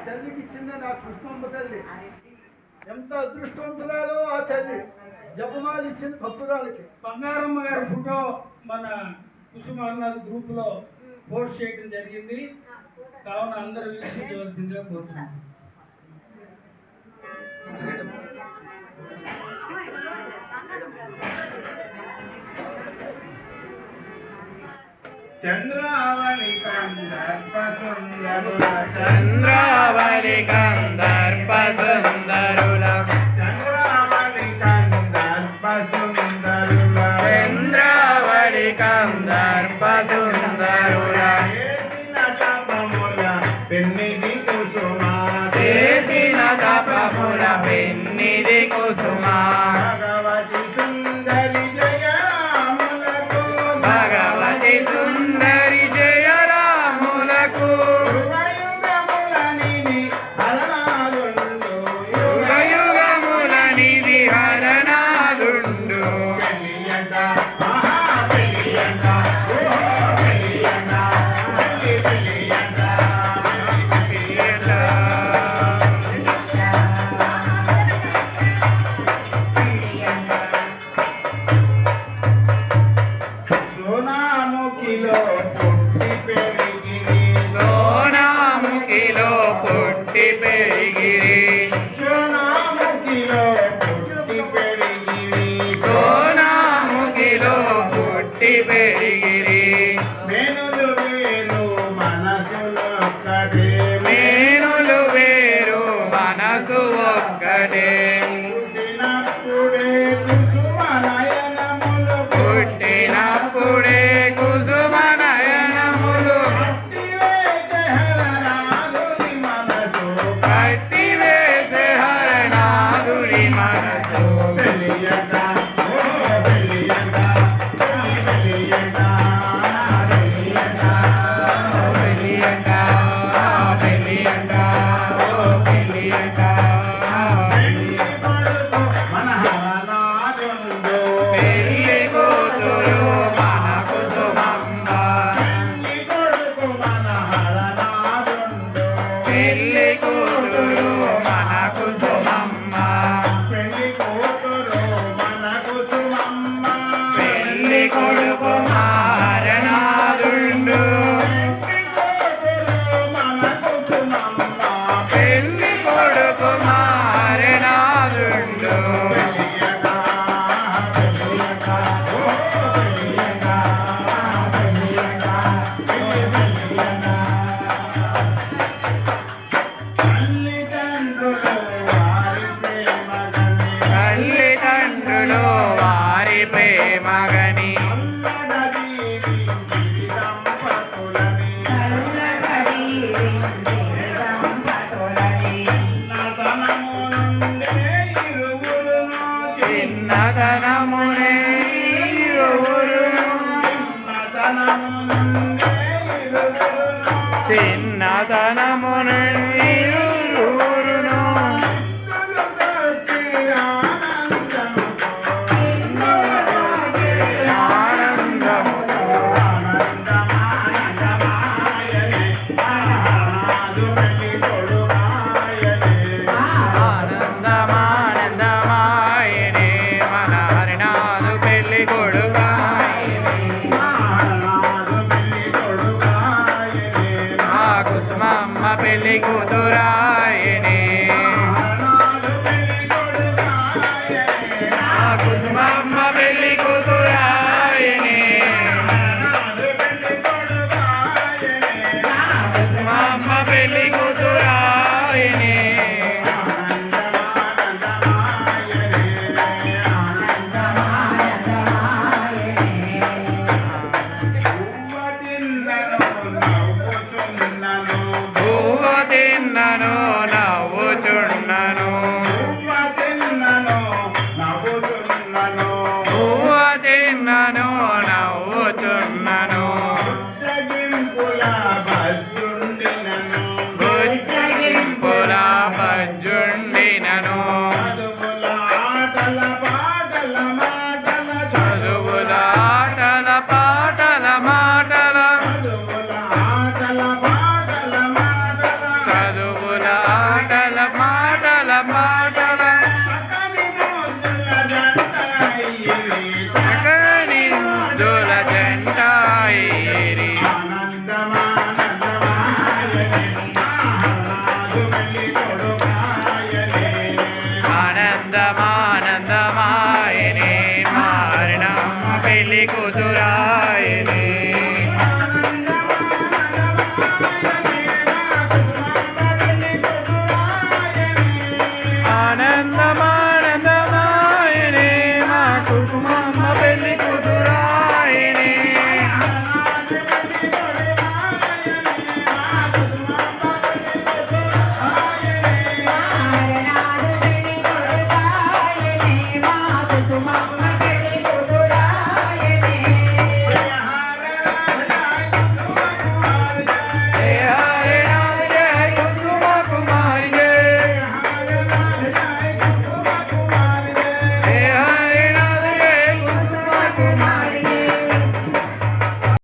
తల్లికి ఇచ్చింది నా కృష్ణమ్మ తల్లి. ఎంత అదృష్టవంతురాలో ఆ తల్లి. జపమాలు ఇచ్చింది భక్తురాలకి. బంగారమ్మ గారి ఫోటో మన కుసుమానాథ్ గ్రూప్ లో పోస్ట్ చేయడం జరిగింది. కావున అందరూ వీక్షించవలసిందిగా కోరుతున్నాం. చంద్రావళి కందర్ప సుందరుల చంద్రావళి కందర్ప సుందరుల చంద్రావళి కందర్ప సుందరుల చంద్రావళి కందర్ప సుందరుల చేసిన తపముల పెన్నిది కుసుమా చేసిన తపముల పెన్నిది కుసుమా భగవతి సుందరి జయ రాములకు భగవతి సుందరి జయ రాములకు యుగయుగముల నిధి హరణాదుండు యుగయుగముల నిధి హరణాదుండు పెళ్ళియంట పెళ్ళియంట పెళ్ళియంట పెళ్ళియంట సోనాముఖిలో పుట్టి పెరిగిరి సోనాముఖిలో పుట్టి పెరిగిరి సోనాముఖిలో పుట్టి పెరిగిరి సోనాముఖిలో పుట్టి పెరిగిరి మేనులు వేరు మనసులొక్కటే మేనులు వేరు మనసు ఒక్కటే పుట్టినప్పుడే కుసుమ నయనములు పుట్టినప్పుడే కుసుమ నయనములు కట్టి వేసే హరణాదుడి మనసు పెళ్ళియంట పెళ్ళియంట పెళ్ళియంట పెళ్ళియంట పెళ్ళియంట పెళ్ళియంట పెళ్ళియంట మన హరణాదుండు పెళ్ళి కూతురు మన కుసుమమ్మ పెళ్లి కొడుకు మన హరణాదుండు పెళ్ళి కూతురు మన కుసుమమ్మ పెళ్లి కూతురు మన కుసుమమ్మ పెళ్ళి కొడుకు మారణాదుండు మన కుసుమమ్మ పెళ్ళి కొడుకు మారణాదుండు పెళ్ళియంట పెళ్ళియంట ఓ పెళ్ళియంట పెళ్ళియంట పెళ్ళియంట తల్లిదండ్రులు వారి ప్రేమగని తల్లిదండ్రులు వారి ప్రేమగని చిన్నతనమునే ఇరువురును చిన్నతనమునే ఇరువురును ఆనందమానందమాయనే మన హరినాథు పెళ్లి కొడుకాయనే మా కుసుమమ్మ పెళ్లి కూతురాయనే మా కుసుమమ్మ పెళ్లి కూతురాయనే కుసుమమ్మ పెళ్లి కూతురాయనే పువ్వ తిన్నను నవ్వుచున్నను పువ్వ తిన్నను నవ్వుచున్నను బుజ్జగింపుల బజ్జుండినను చదువుల ఆటల పాటల రా